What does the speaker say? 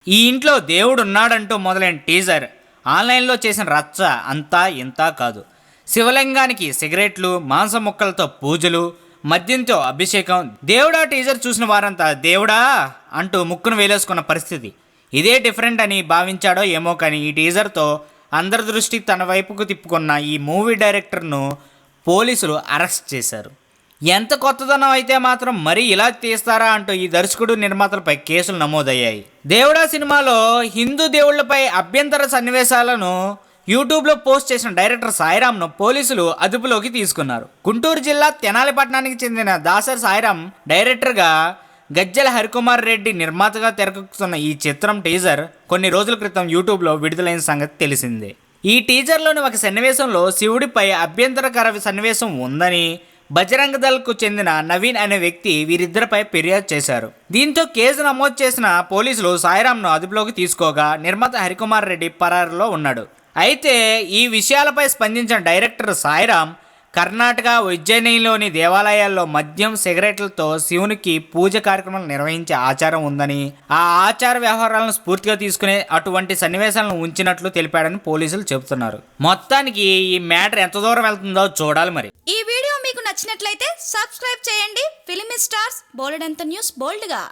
ఈ ఇంట్లో దేవుడు ఉన్నాడంటూ మొదలైన టీజర్ ఆన్లైన్లో చేసిన రచ్చ అంతా ఇంతా కాదు. శివలింగానికి సిగరెట్లు, మాంసం ముక్కలతో పూజలు, మద్యంతో అభిషేకం. దేవుడా టీజర్ చూసిన వారంతా దేవుడా అంటూ ముక్కును వేలేసుకున్న పరిస్థితి. ఇదే డిఫరెంట్ అని భావించాడో ఏమో కానీ ఈ టీజర్తో అందరి దృష్టి తన వైపుకు తిప్పుకున్న ఈ మూవీ డైరెక్టర్ను పోలీసులు అరెస్ట్ చేశారు. ఎంత కొత్తదనం అయితే మాత్రం మరీ ఇలా తీస్తారా అంటూ ఈ దర్శకుడు, నిర్మాతలపై కేసులు నమోదయ్యాయి. దేవుడా సినిమాలో హిందూ దేవుళ్లపై అభ్యంతర సన్నివేశాలను యూట్యూబ్లో పోస్ట్ చేసిన డైరెక్టర్ సాయిరామ్ను పోలీసులు అదుపులోకి తీసుకున్నారు. గుంటూరు జిల్లా తెనాలి పట్టణానికి చెందిన దాసరి సాయిరామ్ డైరెక్టర్గా, గజ్జల హరికుమార్ రెడ్డి నిర్మాతగా తెరకెక్కుతున్న ఈ చిత్రం టీజర్ కొన్ని రోజుల క్రితం యూట్యూబ్లో విడుదలైన సంగతి తెలిసిందే. ఈ టీజర్లోని ఒక సన్నివేశంలో శివుడిపై అభ్యంతరకర సన్నివేశం ఉందని బజరంగ దళ్కు చెందిన నవీన్ అనే వ్యక్తి వీరిద్దరిపై ఫిర్యాదు చేశారు. దీంతో కేసు నమోదు చేసిన పోలీసులు సాయిరామ్ను అదుపులోకి తీసుకోగా నిర్మాత హరికుమార్ రెడ్డి పరారులో ఉన్నాడు. అయితే ఈ విషయాలపై స్పందించిన డైరెక్టర్ సాయిరామ్, కర్ణాటక ఉజ్జయినిలోని దేవాలయాల్లో మద్యం, సిగరెట్లతో శివునికి పూజ కార్యక్రమాలు నిర్వహించే ఆచారం ఉందని, ఆ ఆచార వ్యవహారాలను స్ఫూర్తిగా తీసుకునే అటువంటి సన్నివేశాలను ఉంచినట్లు తెలిపాడని పోలీసులు చెబుతున్నారు. మొత్తానికి ఈ మ్యాటర్ ఎంత దూరం వెళ్తుందో చూడాలి మరి. ఈ వీడియో మీకు నచ్చినట్లయితే సబ్స్క్రైబ్ చేయండి. ఫిలిమి స్టార్స్ బోల్డెంత న్యూస్ బోల్డ్గా.